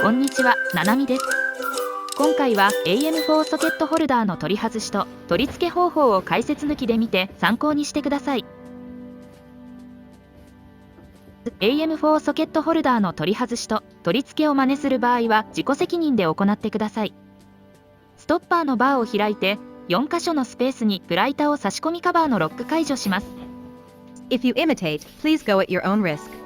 こんにちは、ななみです。今回は AM4 ソケットホルダーの取り外しと取り付け方法を解説抜きで見て参考にしてください。AM4 ソケットホルダーの取り外しと取り付けを真似する場合は自己責任で行ってください。ストッパーのバーを開いて4箇所のスペースにプライターを差し込みカバーのロック解除します。If you imitate, please go at your own risk.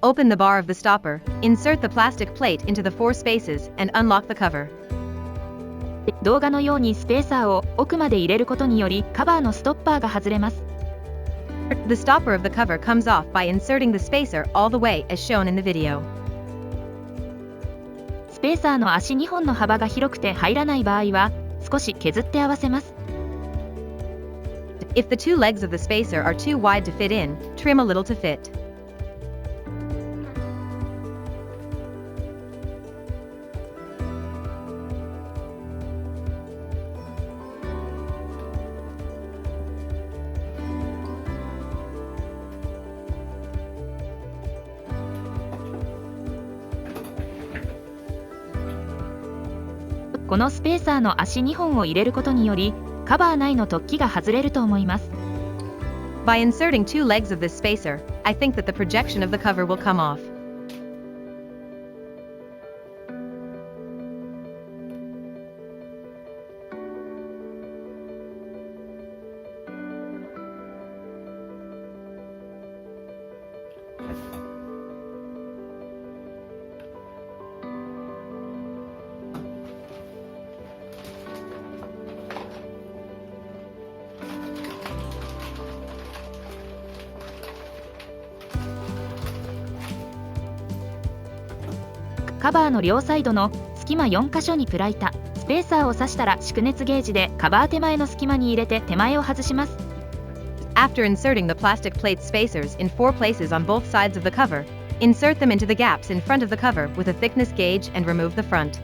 Open the bar of the stopper, insert the plastic plate into the 4 spaces, and unlock the cover. 動画のようにスペーサーを奥まで入れることによりカバーのストッパーが外れます。The stopper of the cover comes off by inserting the spacer all the way as shown in the video. スペーサーの足2本の幅が広くて入らない場合は少し削って合わせます。If the 2 legs of the spacer are too wide to fit in, trim a little to fit. このスペーサーの足2本を入れることによりカバー内の突起が外れると思います。By inserting 2 legs of this spacer, I think that the projection of the cover will come off. カバーの両サイドの隙間4箇所にプライタ、スペーサーを刺したら縮熱ゲージでカバー手前の隙間に入れて手前を外します。After inserting the plastic plate spacers in 4 places on both sides of the cover, insert them into the gaps in front of the cover with a thickness gauge and remove the front.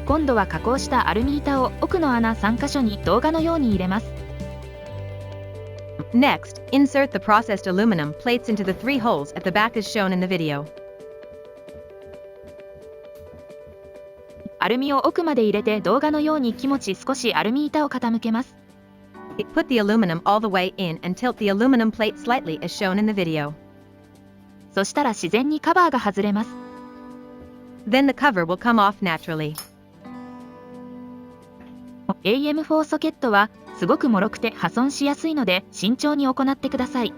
今度は加工したアルミ板を奥の穴3箇所に動画のように入れます。Next, insert the processed aluminum plates into the 3 holes at the back as shown in the video. アルミを奥まで入れて動画のように気持ち少しアルミ板を傾けます。Put the aluminum all the way in and tilt the aluminum plate slightly as shown in the video. そしたら自然にカバーが外れます。Then the cover will come off naturally. AM4 ソケットはすごく脆くて破損しやすいので慎重に行ってください。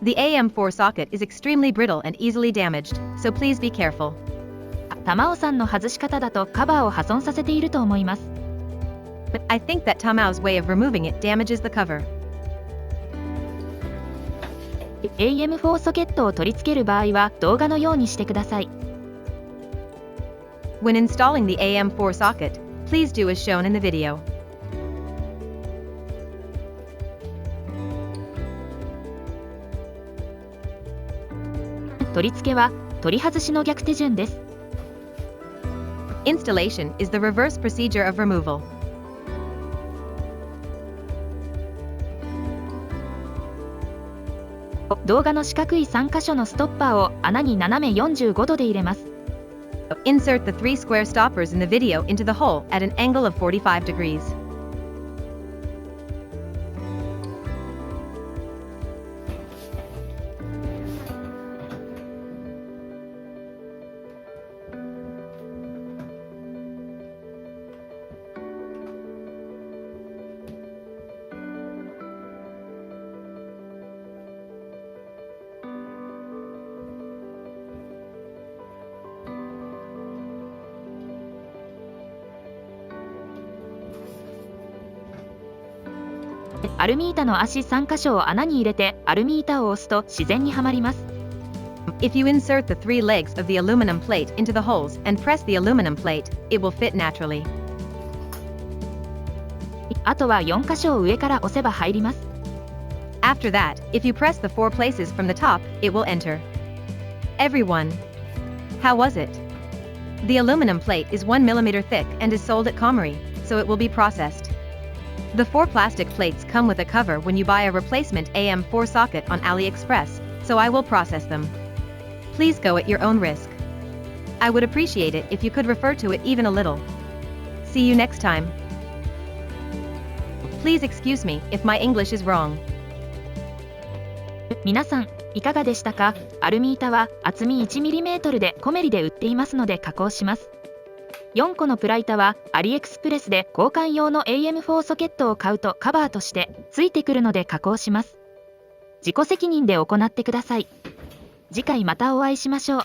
The AM4 socket is extremely brittle and easily damaged, so please be careful. 玉尾さんの外し方だとカバーを破損させていると思います。But I think that Tamao's way of removing it damages the cover. AM4 ソケットを取り付ける場合は動画のようにしてください。When installing the AM4 socket, please do as shown in the video. 取り付けは取り外しの逆手順です。Installation is the reverse procedure of removal. 動画の四角い3箇所のストッパーを穴に斜め45度で入れます。Insert the 3 square stoppers in the video into the hole at an angle of 45 degrees. アルミ板の足3箇所を穴に入れてアルミ板を押すと自然にはまります。If you insert the 3 legs of the aluminum plate into the holes and press the aluminum plate, it will fit naturally. あとは4箇所を上から押せば入ります。After that, if you press the 4 places from the top, it will enter. Everyone. How was it? The aluminum plate is 1 mm thick and is sold at Commerce, so it will be processed. The 4 plastic plates come with a cover when you buy a replacement AM4 socket on AliExpress, so I will process them. Please go at your own risk. I would appreciate it if you could refer to it even a little. See you next time. Please excuse me if my English is wrong. 皆さん、いかがでしたか？アルミ板は厚み 1mm でコメリで売っていますので加工します。4個のプラ板はアリエクスプレスで交換用の AM4 ソケットを買うとカバーとしてついてくるので加工します。自己責任で行ってください。次回またお会いしましょう。